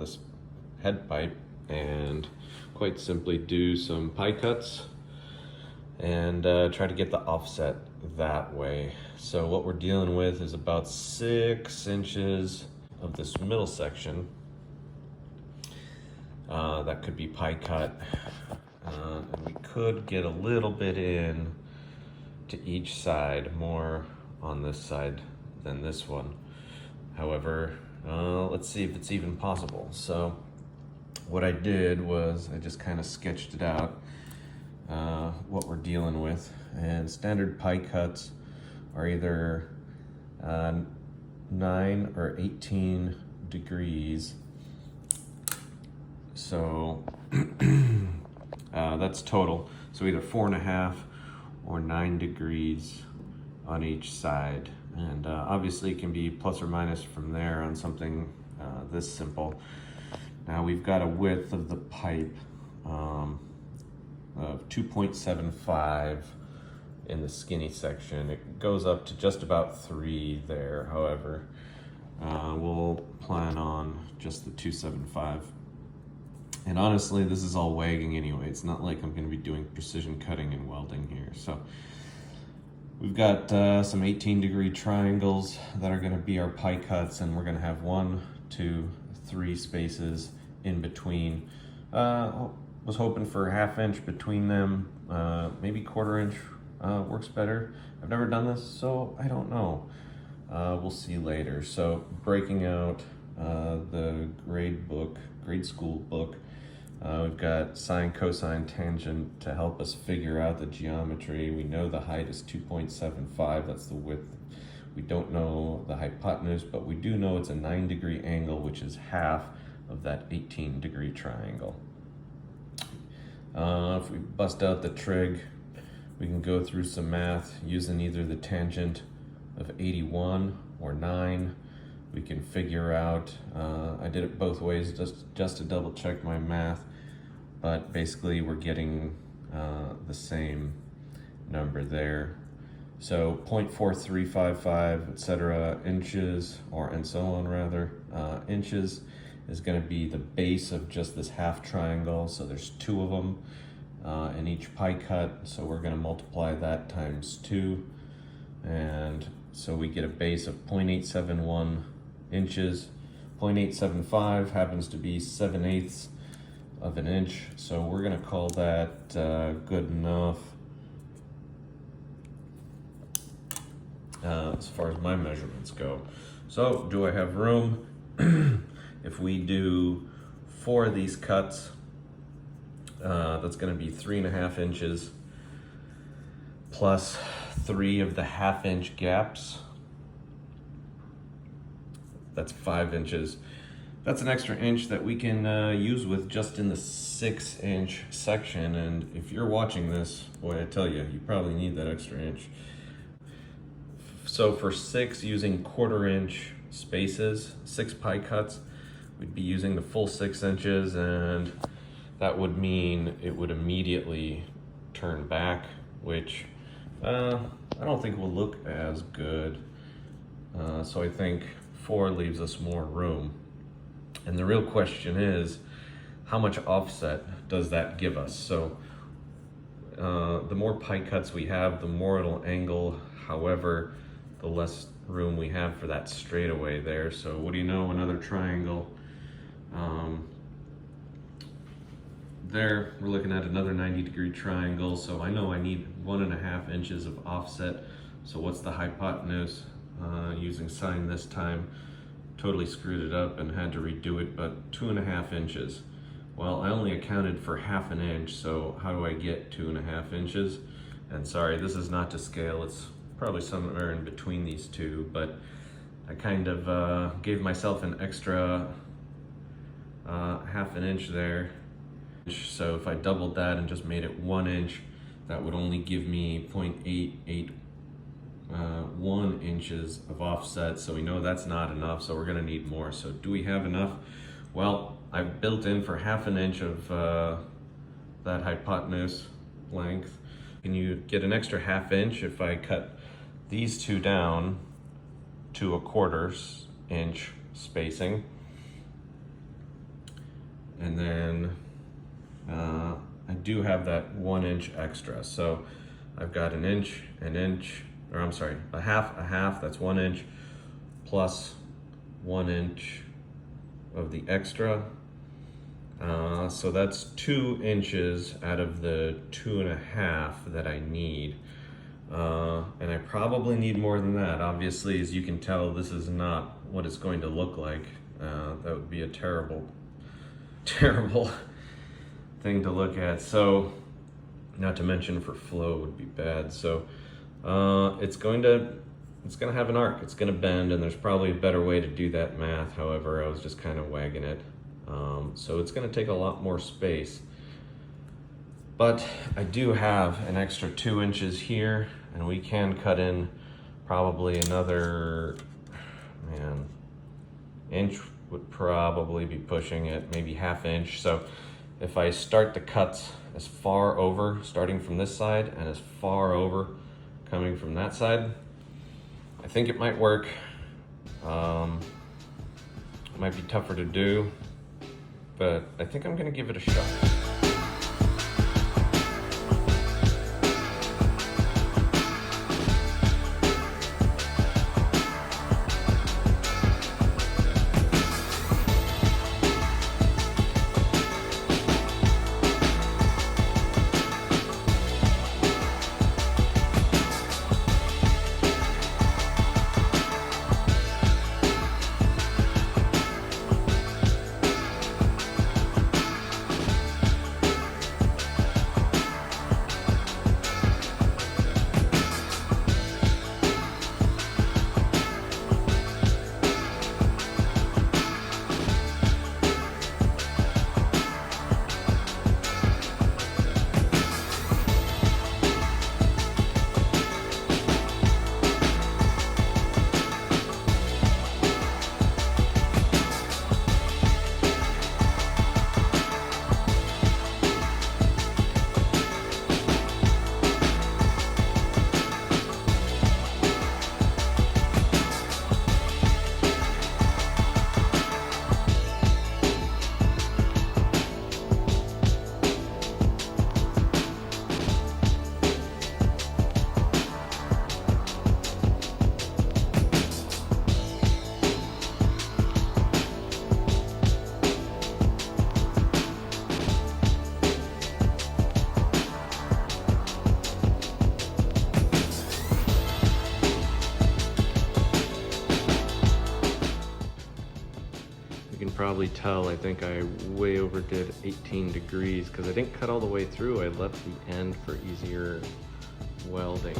this head pipe and quite simply do some pie cuts and try to get the offset that way. So what we're dealing with is about 6 inches of this middle section that could be pie cut, and we could get a little bit in to each side, more on this side than this one. However, let's see if it's even possible. So what I did was I just kind of sketched it out, what we're dealing with, and standard pie cuts are either 9 or 18 degrees. So that's total. So either 4.5 or 9 degrees on each side. And obviously it can be plus or minus from there on something this simple. Now we've got a width of the pipe of 2.75 in the skinny section. It goes up to just about 3 there. However, we'll plan on just the 2.75. And honestly, this is all wagging anyway. It's not like I'm going to be doing precision cutting and welding here. So we've got some 18-degree triangles that are going to be our pie cuts, and we're going to have 1, 2, 3 spaces in between. Was hoping for a 1/2 inch between them, maybe 1/4 inch works better. I've never done this, so I don't know. We'll see later. So breaking out the grade school book, we've got sine, cosine, tangent to help us figure out the geometry. We know the height is 2.75, that's the width. We don't know the hypotenuse, but we do know it's a 9-degree angle, which is half of that 18-degree triangle. If we bust out the trig, we can go through some math using either the tangent of 81 or 9. We can figure out, I did it both ways just to double check my math, but basically we're getting the same number there. So 0.4355, etc. inches, and so on rather, inches is going to be the base of just this half triangle. So there's 2 of them in each pie cut. So we're going to multiply that times 2. And so we get a base of 0.871 inches. 0.875 happens to be 7/8 of an inch. So we're going to call that good enough as far as my measurements go. So do I have room? If we do 4 of these cuts, that's going to be 3.5 inches plus 3 of the 1/2 inch gaps. That's 5 inches. That's an extra inch that we can use with just in the 6-inch section. And if you're watching this, boy, I tell you, you probably need that extra inch. So for 6 using 1/4 inch spaces, 6 pie cuts, we'd be using the full 6 inches, and that would mean it would immediately turn back, which I don't think will look as good. So I think 4 leaves us more room. And the real question is, how much offset does that give us? So the more pie cuts we have, the more it'll angle. However, the less room we have for that straightaway there. So what do you know, another triangle. There, we're looking at another 90-degree triangle. So I know I need 1.5 inches of offset. So what's the hypotenuse? Using sine this time, totally screwed it up and had to redo it, but 2.5 inches. Well, I only accounted for 1/2 inch, so how do I get 2.5 inches? And sorry, this is not to scale, it's probably somewhere in between these two, but I kind of gave myself an extra 1/2 inch there. So if I doubled that and just made it 1 inch, that would only give me 0.881 inches of offset. So we know that's not enough, so we're gonna need more. So do we have enough? Well, I've built in for 1/2 inch of that hypotenuse length. Can you get an extra 1/2 inch if I cut these 2 down to 1/4 inch spacing? and then I do have that 1 inch extra. So I've got an inch, or I'm sorry, a half, that's 1 inch, plus 1 inch of the extra. So that's 2 inches out of the 2.5 that I need. And I probably need more than that. Obviously, as you can tell, this is not what it's going to look like. That would be a terrible, terrible thing to look at. So, not to mention for flow would be bad. So, it's going to have an arc. It's going to bend, and there's probably a better way to do that math. However, I was just kind of wagging it. So it's going to take a lot more space. But I do have an extra 2 inches here, and we can cut in probably another, inch would probably be pushing it, maybe ½ inch. So if I start the cuts as far over, starting from this side, and as far over coming from that side, I think it might work. It might be tougher to do, but I think I'm gonna give it a shot. Probably tell, I think I way overdid 18 degrees because I didn't cut all the way through. I left the end for easier welding.